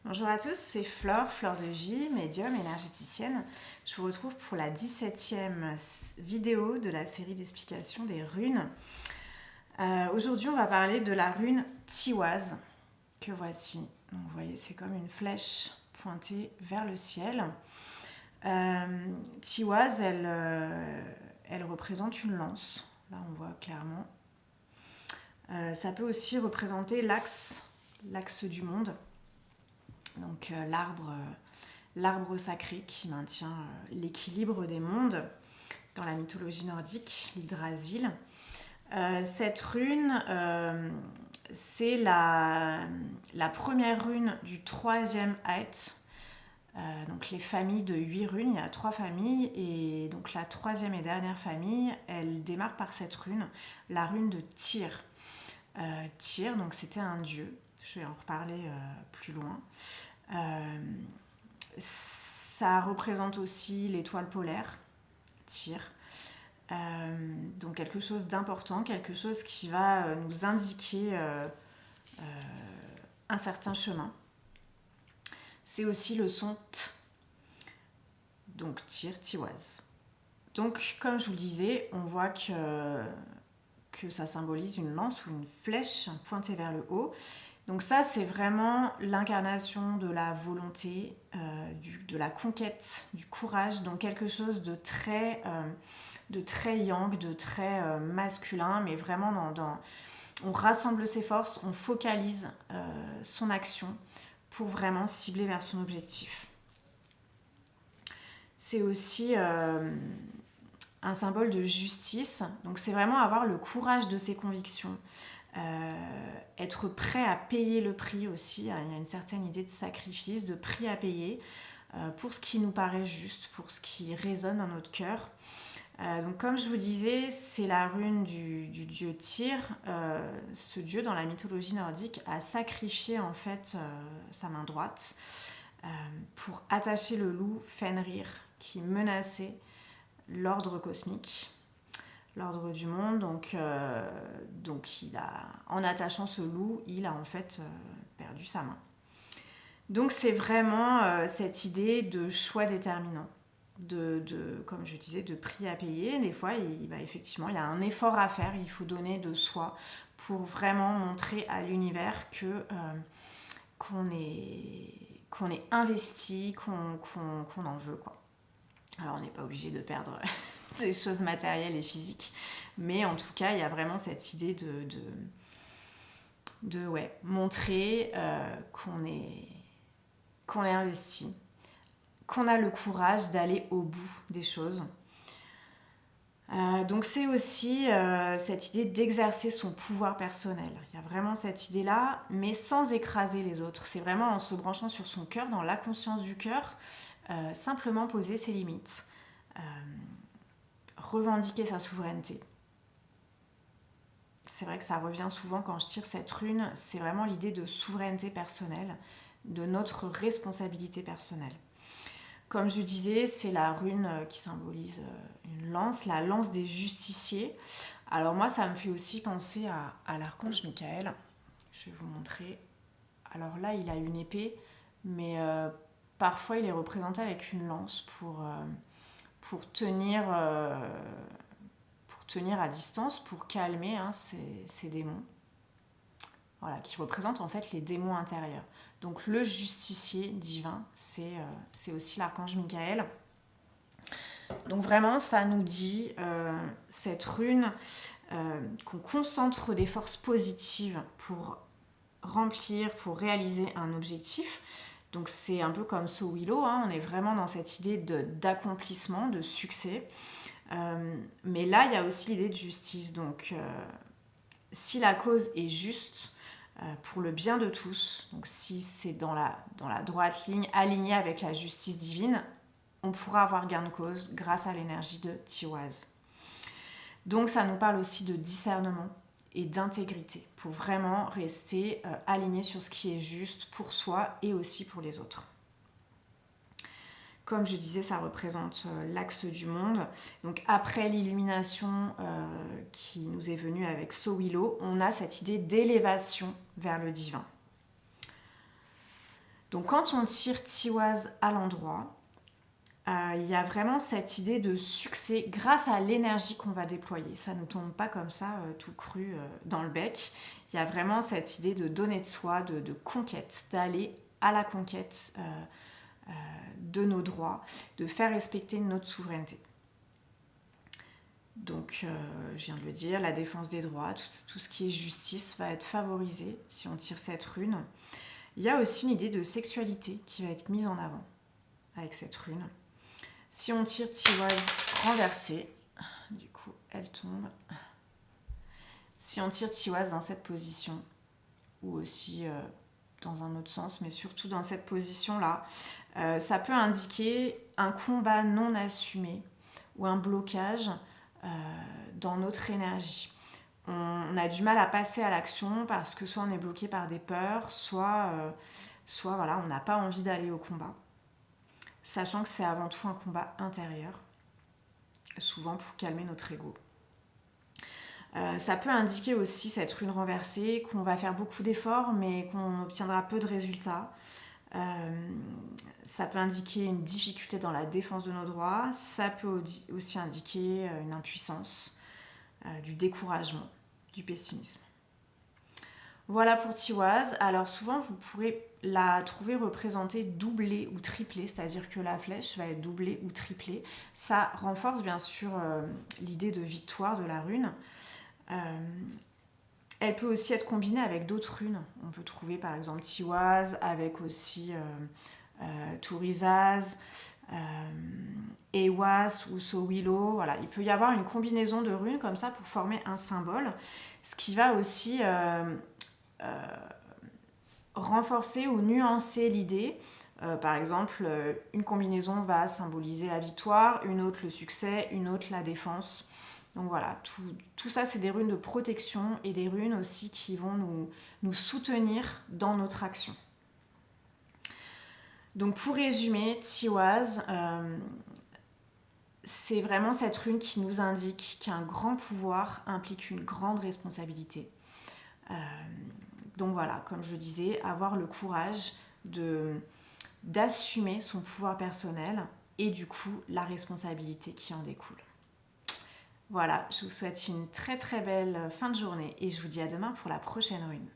Bonjour à tous, c'est Flore, Fleur de Vie, médium énergéticienne. Je vous retrouve pour la 17e vidéo de la série d'explications des runes. Aujourd'hui, on va parler de la rune Tiwaz, que voici. Donc, vous voyez, c'est comme une flèche pointée vers le ciel. Tiwaz, elle représente une lance. Là, on voit clairement. Ça peut aussi représenter l'axe du monde. Donc l'arbre sacré qui maintient l'équilibre des mondes dans la mythologie nordique, l'Yggdrasil. Cette rune, c'est la première rune du 3e Aet. Donc les familles de 8 runes, il y a 3 familles, et donc la 3e et dernière famille, elle démarre par cette rune, la rune de Tyr. Tyr, donc c'était un dieu, je vais en reparler plus loin. Ça représente aussi l'étoile polaire, Tyr. Donc quelque chose d'important, quelque chose qui va nous indiquer un certain chemin. C'est aussi le son T, donc Tyr, Tiwaz. Donc comme je vous le disais, on voit que ça symbolise une lance ou une flèche pointée vers le haut. Donc ça, c'est vraiment l'incarnation de la volonté, de la conquête, du courage, donc quelque chose de très yang, de très masculin, mais vraiment on rassemble ses forces, on focalise son action pour vraiment cibler vers son objectif. C'est aussi un symbole de justice, donc c'est vraiment avoir le courage de ses convictions. Être prêt à payer le prix aussi, il y a une certaine idée de sacrifice, de prix à payer pour ce qui nous paraît juste, pour ce qui résonne dans notre cœur. Donc comme je vous disais, c'est la rune du dieu Tyr. Ce dieu dans la mythologie nordique a sacrifié en fait sa main droite pour attacher le loup Fenrir qui menaçait l'ordre cosmique, l'ordre du monde. Donc en attachant ce loup, il a en fait perdu sa main. Donc c'est vraiment cette idée de choix déterminant, comme je disais, de prix à payer. Des fois, effectivement, il y a un effort à faire, il faut donner de soi pour vraiment montrer à l'univers qu'on est investi, qu'on en veut, quoi. Alors on n'est pas obligé de perdre des choses matérielles et physiques, mais en tout cas il y a vraiment cette idée de montrer qu'on est investi, qu'on a le courage d'aller au bout des choses. Donc c'est aussi cette idée d'exercer son pouvoir personnel. Il y a vraiment cette idée-là, mais sans écraser les autres. C'est vraiment en se branchant sur son cœur, dans la conscience du cœur, simplement poser ses limites, revendiquer sa souveraineté. C'est vrai que ça revient souvent quand je tire cette rune, c'est vraiment l'idée de souveraineté personnelle, de notre responsabilité personnelle. Comme je disais, c'est la rune qui symbolise une lance, la lance des justiciers. Alors moi, ça me fait aussi penser à l'archange Michael. Je vais vous montrer. Alors là, il a une épée, mais parfois il est représenté avec une lance pour tenir à distance, pour calmer ces démons. Voilà, qui représentent en fait les démons intérieurs. Donc le justicier divin, c'est aussi l'archange Michael. Donc vraiment, ça nous dit, cette rune, qu'on concentre des forces positives pour remplir, pour réaliser un objectif. Donc c'est un peu comme So Willow, on est vraiment dans cette idée d'accomplissement, de succès. Mais là, il y a aussi l'idée de justice. Donc si la cause est juste, pour le bien de tous, donc si c'est dans la droite ligne, alignée avec la justice divine, on pourra avoir gain de cause grâce à l'énergie de Tiwaz. Donc ça nous parle aussi de discernement et d'intégrité, pour vraiment rester aligné sur ce qui est juste pour soi et aussi pour les autres. Comme je disais, ça représente l'axe du monde. Donc après l'illumination qui nous est venue avec So Willow, on a cette idée d'élévation vers le divin. Donc quand on tire Tiwaz à l'endroit, il y a vraiment cette idée de succès grâce à l'énergie qu'on va déployer. Ça ne tombe pas comme ça tout cru dans le bec. Il y a vraiment cette idée de donner de soi, de conquête, d'aller à la conquête de nos droits, de faire respecter notre souveraineté. Donc, je viens de le dire, la défense des droits, tout ce qui est justice va être favorisé si on tire cette rune. Il y a aussi une idée de sexualité qui va être mise en avant avec cette rune. Si on tire Tiwaz renversé, du coup, elle tombe. Si on tire Tiwaz dans cette position, ou aussi dans un autre sens, mais surtout dans cette position-là, ça peut indiquer un combat non assumé ou un blocage dans notre énergie. On a du mal à passer à l'action parce que soit on est bloqué par des peurs, soit voilà, on n'a pas envie d'aller au combat. Sachant que c'est avant tout un combat intérieur, souvent pour calmer notre ego. Ça peut indiquer aussi, cette rune renversée, qu'on va faire beaucoup d'efforts mais qu'on obtiendra peu de résultats. Ça peut indiquer une difficulté dans la défense de nos droits. Ça peut aussi indiquer une impuissance, du découragement, du pessimisme. Voilà pour Tiwaz. Alors souvent vous pourrez la trouver représentée doublée ou triplée, c'est-à-dire que la flèche va être doublée ou triplée. Ça renforce bien sûr l'idée de victoire de la rune. Elle peut aussi être combinée avec d'autres runes. On peut trouver par exemple Tiwaz avec aussi Turizaz, Ewas ou Sowilo. Voilà, il peut y avoir une combinaison de runes comme ça pour former un symbole, ce qui va aussi renforcer ou nuancer l'idée. Par exemple, une combinaison va symboliser la victoire, une autre le succès, une autre la défense. Donc voilà, tout ça c'est des runes de protection et des runes aussi qui vont nous soutenir dans notre action. Donc pour résumer, Tiwaz, c'est vraiment cette rune qui nous indique qu'un grand pouvoir implique une grande responsabilité. Donc voilà, comme je le disais, avoir le courage d'assumer son pouvoir personnel et du coup la responsabilité qui en découle. Voilà, je vous souhaite une très très belle fin de journée et je vous dis à demain pour la prochaine rune.